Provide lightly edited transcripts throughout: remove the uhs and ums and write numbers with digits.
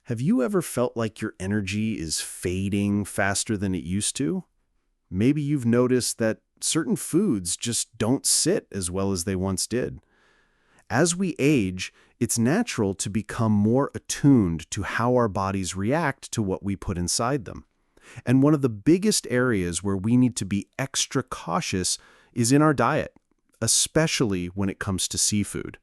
Have you ever felt like your energy is fading faster than it used to? Maybe you've noticed that certain foods just don't sit as well as they once did. As we age, it's natural to become more attuned to how our bodies react to what we put inside them. And one of the biggest areas where we need to be extra cautious is in our diet, especially when it comes to seafood.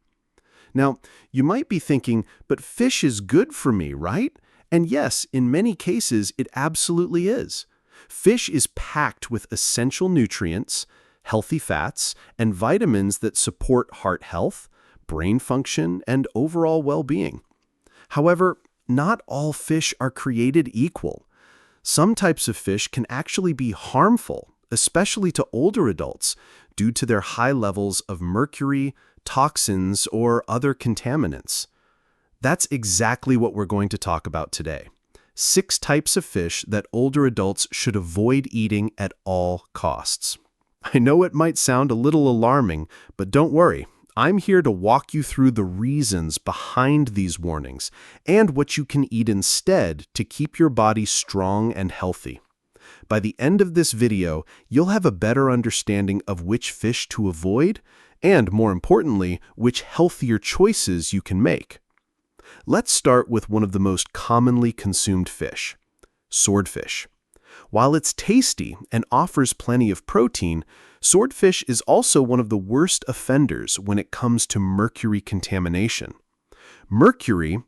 Now, you might be thinking, but fish is good for me, right? And yes, in many cases, it absolutely is. Fish is packed with essential nutrients, healthy fats, and vitamins that support heart health, brain function, and overall well-being. However, not all fish are created equal. Some types of fish can actually be harmful, especially to older adults, due to their high levels of mercury, toxins, or other contaminants. That's exactly what we're going to talk about today. 6 types of fish that older adults should avoid eating at all costs. I know it might sound a little alarming, but don't worry. I'm here to walk you through the reasons behind these warnings and what you can eat instead to keep your body strong and healthy. By the end of this video, you'll have a better understanding of which fish to avoid and, more importantly, which healthier choices you can make. Let's start with one of the most commonly consumed fish, swordfish. While it's tasty and offers plenty of protein, swordfish is also one of the worst offenders when it comes to mercury contamination. Mercury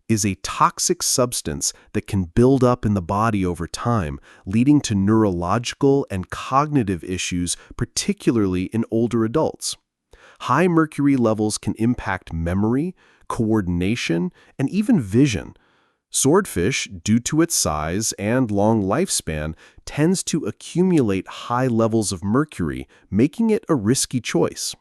is a toxic substance that can build up in the body over time, leading to neurological and cognitive issues, particularly in older adults. High mercury levels can impact memory, coordination, and even vision. Swordfish, due to its size and long lifespan, tends to accumulate high levels of mercury, making it a risky choice.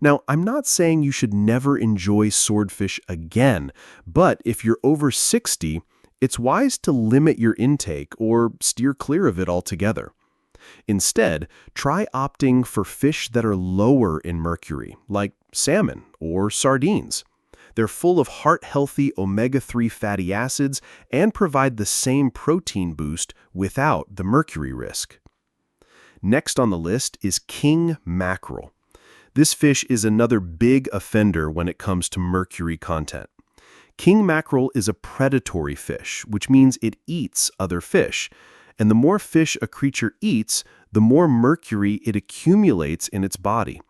Now, I'm not saying you should never enjoy swordfish again, but if you're over 60, it's wise to limit your intake or steer clear of it altogether. Instead, try opting for fish that are lower in mercury, like salmon or sardines. They're full of heart-healthy omega-3 fatty acids and provide the same protein boost without the mercury risk. Next on the list is king mackerel. This fish is another big offender when it comes to mercury content. King mackerel is a predatory fish, which means it eats other fish. And the more fish a creature eats, the more mercury it accumulates in its body.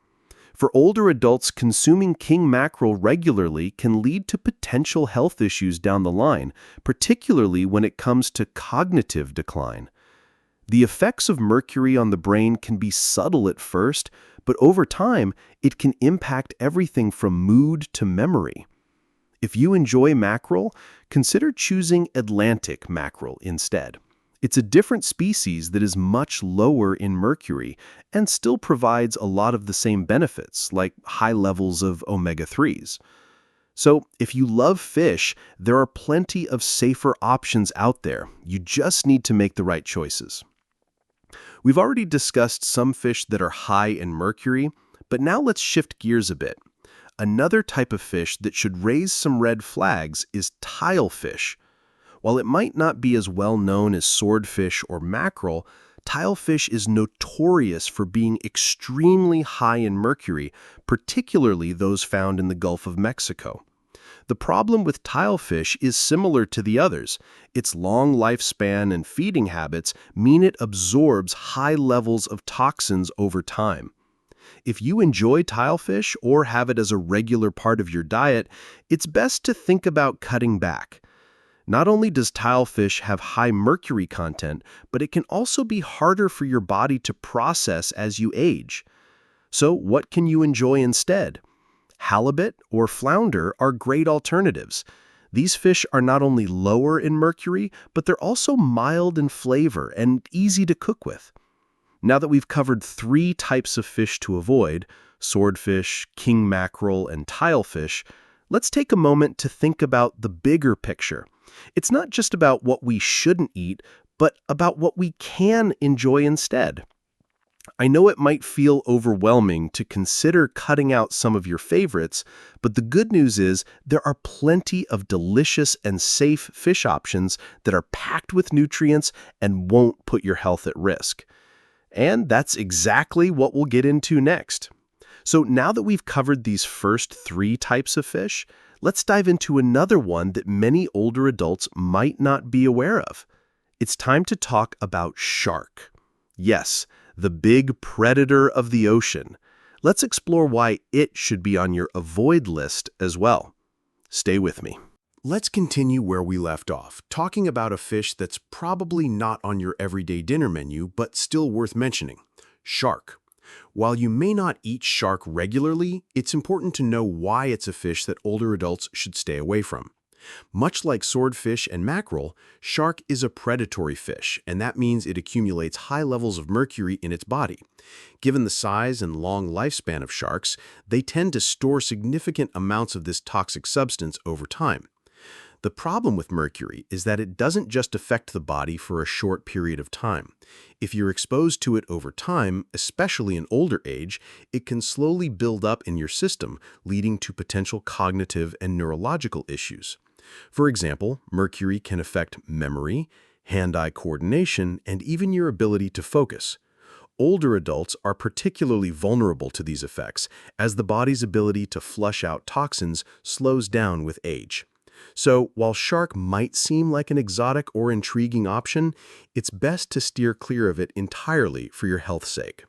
For older adults, consuming king mackerel regularly can lead to potential health issues down the line, particularly when it comes to cognitive decline. The effects of mercury on the brain can be subtle at first, but over time, it can impact everything from mood to memory. If you enjoy mackerel, consider choosing Atlantic mackerel instead. It's a different species that is much lower in mercury and still provides a lot of the same benefits, like high levels of omega-3s. So, if you love fish, there are plenty of safer options out there. You just need to make the right choices. We've already discussed some fish that are high in mercury, but now let's shift gears a bit. Another type of fish that should raise some red flags is tilefish. While it might not be as well known as swordfish or mackerel, tilefish is notorious for being extremely high in mercury, particularly those found in the Gulf of Mexico. The problem with tilefish is similar to the others. Its long lifespan and feeding habits mean it absorbs high levels of toxins over time. If you enjoy tilefish or have it as a regular part of your diet, it's best to think about cutting back. Not only does tilefish have high mercury content, but it can also be harder for your body to process as you age. So what can you enjoy instead? Halibut or flounder are great alternatives. These fish are not only lower in mercury, but they're also mild in flavor and easy to cook with. Now that we've covered 3 types of fish to avoid, swordfish, king mackerel, and tilefish, let's take a moment to think about the bigger picture. It's not just about what we shouldn't eat, but about what we can enjoy instead. I know it might feel overwhelming to consider cutting out some of your favorites, but the good news is there are plenty of delicious and safe fish options that are packed with nutrients and won't put your health at risk. And that's exactly what we'll get into next. So now that we've covered these first three types of fish, let's dive into another one that many older adults might not be aware of. It's time to talk about shark. Yes, the big predator of the ocean. Let's explore why it should be on your avoid list as well. Stay with me. Let's continue where we left off, talking about a fish that's probably not on your everyday dinner menu, but still worth mentioning: shark. While you may not eat shark regularly, it's important to know why it's a fish that older adults should stay away from. Much like swordfish and mackerel, shark is a predatory fish, and that means it accumulates high levels of mercury in its body. Given the size and long lifespan of sharks, they tend to store significant amounts of this toxic substance over time. The problem with mercury is that it doesn't just affect the body for a short period of time. If you're exposed to it over time, especially in older age, it can slowly build up in your system, leading to potential cognitive and neurological issues. For example, mercury can affect memory, hand-eye coordination, and even your ability to focus. Older adults are particularly vulnerable to these effects, as the body's ability to flush out toxins slows down with age. So, while shark might seem like an exotic or intriguing option, it's best to steer clear of it entirely for your health's sake.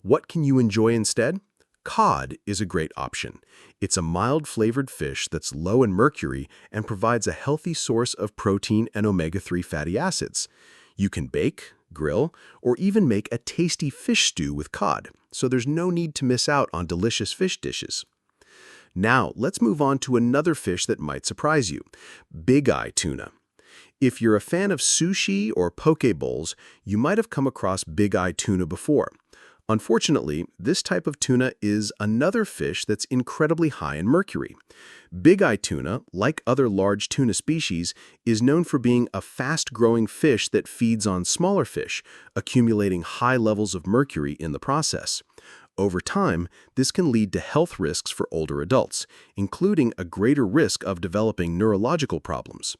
What can you enjoy instead? Cod is a great option. It's a mild-flavored fish that's low in mercury and provides a healthy source of protein and omega-3 fatty acids. You can bake, grill, or even make a tasty fish stew with cod, so there's no need to miss out on delicious fish dishes. Now, let's move on to another fish that might surprise you: bigeye tuna. If you're a fan of sushi or poke bowls, you might have come across bigeye tuna before. Unfortunately, this type of tuna is another fish that's incredibly high in mercury. Bigeye tuna, like other large tuna species, is known for being a fast-growing fish that feeds on smaller fish, accumulating high levels of mercury in the process. Over time, this can lead to health risks for older adults, including a greater risk of developing neurological problems.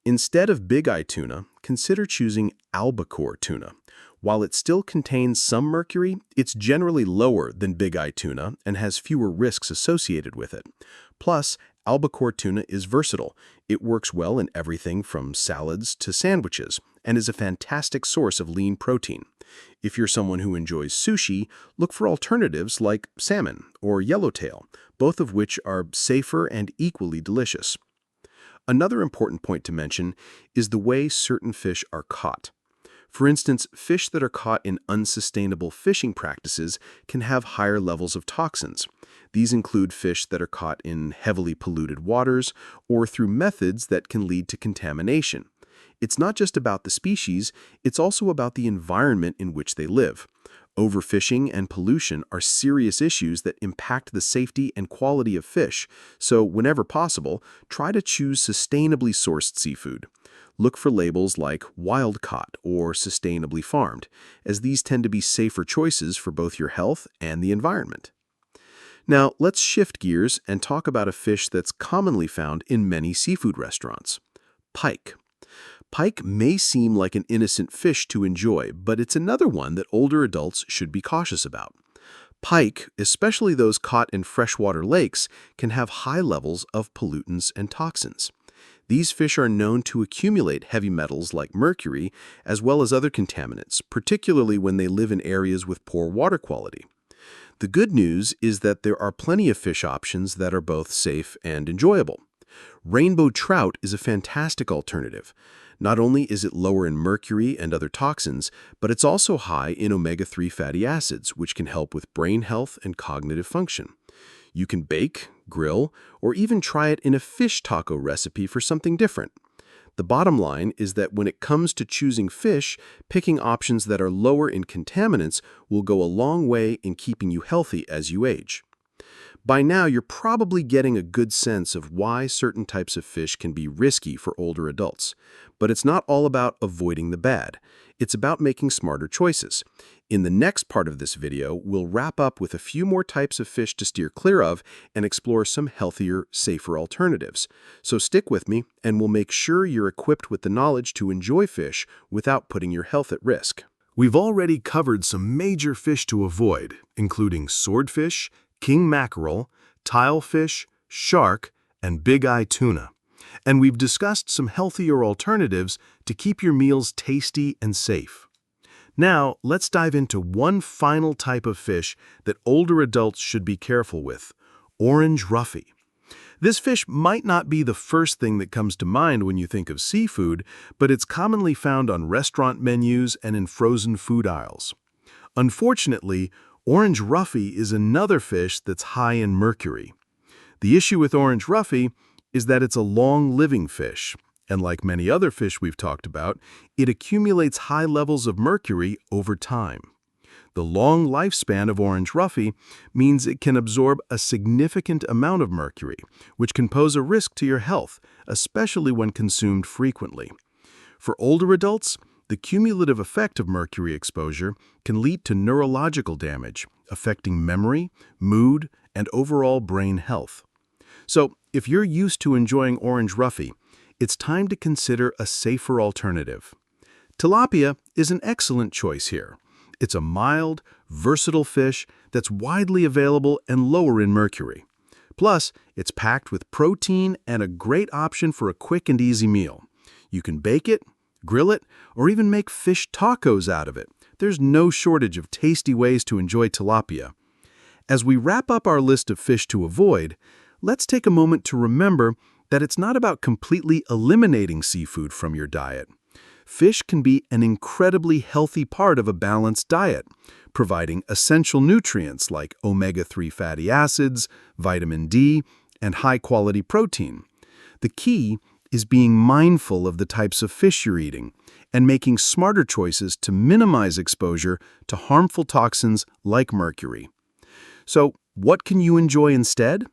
Instead of bigeye tuna, consider choosing albacore tuna. While it still contains some mercury, it's generally lower than bigeye tuna and has fewer risks associated with it. Plus, albacore tuna is versatile. It works well in everything from salads to sandwiches and is a fantastic source of lean protein. If you're someone who enjoys sushi, look for alternatives like salmon or yellowtail, both of which are safer and equally delicious. Another important point to mention is the way certain fish are caught. For instance, fish that are caught in unsustainable fishing practices can have higher levels of toxins. These include fish that are caught in heavily polluted waters or through methods that can lead to contamination. It's not just about the species, it's also about the environment in which they live. Overfishing and pollution are serious issues that impact the safety and quality of fish, so whenever possible, try to choose sustainably sourced seafood. Look for labels like wild-caught or sustainably farmed, as these tend to be safer choices for both your health and the environment. Now, let's shift gears and talk about a fish that's commonly found in many seafood restaurants: pike. Pike may seem like an innocent fish to enjoy, but it's another one that older adults should be cautious about. Pike, especially those caught in freshwater lakes, can have high levels of pollutants and toxins. These fish are known to accumulate heavy metals like mercury, as well as other contaminants, particularly when they live in areas with poor water quality. The good news is that there are plenty of fish options that are both safe and enjoyable. Rainbow trout is a fantastic alternative. Not only is it lower in mercury and other toxins, but it's also high in omega-3 fatty acids, which can help with brain health and cognitive function. You can bake, grill, or even try it in a fish taco recipe for something different. The bottom line is that when it comes to choosing fish, picking options that are lower in contaminants will go a long way in keeping you healthy as you age. By now, you're probably getting a good sense of why certain types of fish can be risky for older adults. But it's not all about avoiding the bad. It's about making smarter choices. In the next part of this video, we'll wrap up with a few more types of fish to steer clear of and explore some healthier, safer alternatives. So stick with me, and we'll make sure you're equipped with the knowledge to enjoy fish without putting your health at risk. We've already covered some major fish to avoid, including swordfish, king mackerel, tilefish, shark, and bigeye tuna. And we've discussed some healthier alternatives to keep your meals tasty and safe. Now, let's dive into one final type of fish that older adults should be careful with: orange roughy. This fish might not be the first thing that comes to mind when you think of seafood, but it's commonly found on restaurant menus and in frozen food aisles. Unfortunately, orange roughy is another fish that's high in mercury. The issue with orange roughy is that it's a long-living fish, and like many other fish we've talked about, it accumulates high levels of mercury over time. The long lifespan of orange roughy means it can absorb a significant amount of mercury, which can pose a risk to your health, especially when consumed frequently. For older adults, the cumulative effect of mercury exposure can lead to neurological damage, affecting memory, mood, and overall brain health. So, if you're used to enjoying orange roughy, it's time to consider a safer alternative. Tilapia is an excellent choice here. It's a mild, versatile fish that's widely available and lower in mercury. Plus, it's packed with protein and a great option for a quick and easy meal. You can bake it, grill it, or even make fish tacos out of it. There's no shortage of tasty ways to enjoy tilapia. As we wrap up our list of fish to avoid, let's take a moment to remember that it's not about completely eliminating seafood from your diet. Fish can be an incredibly healthy part of a balanced diet, providing essential nutrients like omega-3 fatty acids, vitamin D, and high-quality protein. The key is being mindful of the types of fish you're eating and making smarter choices to minimize exposure to harmful toxins like mercury. So, what can you enjoy instead?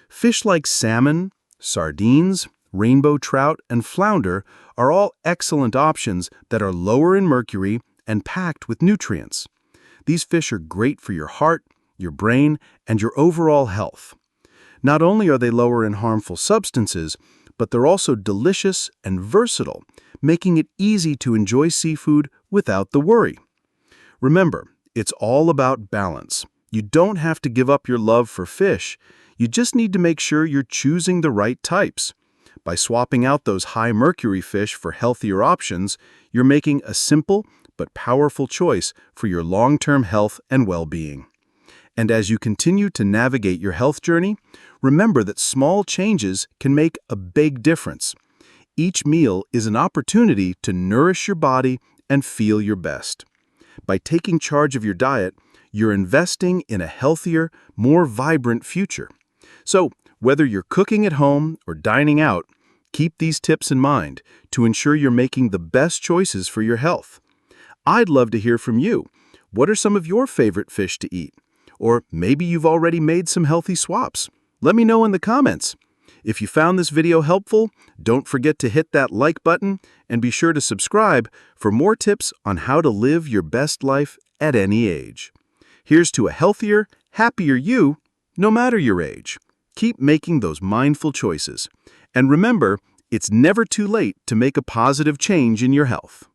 Fish like salmon, sardines, rainbow trout, and flounder are all excellent options that are lower in mercury and packed with nutrients. These fish are great for your heart, your brain, and your overall health. Not only are they lower in harmful substances, but they're also delicious and versatile, making it easy to enjoy seafood without the worry. Remember, it's all about balance. You don't have to give up your love for fish. You just need to make sure you're choosing the right types. By swapping out those high-mercury fish for healthier options, you're making a simple but powerful choice for your long-term health and well-being. And as you continue to navigate your health journey, remember that small changes can make a big difference. Each meal is an opportunity to nourish your body and feel your best. By taking charge of your diet, you're investing in a healthier, more vibrant future. So, whether you're cooking at home or dining out, keep these tips in mind to ensure you're making the best choices for your health. I'd love to hear from you. What are some of your favorite fish to eat? Or maybe you've already made some healthy swaps. Let me know in the comments. If you found this video helpful, don't forget to hit that like button and be sure to subscribe for more tips on how to live your best life at any age. Here's to a healthier, happier you, no matter your age. Keep making those mindful choices. And remember, it's never too late to make a positive change in your health.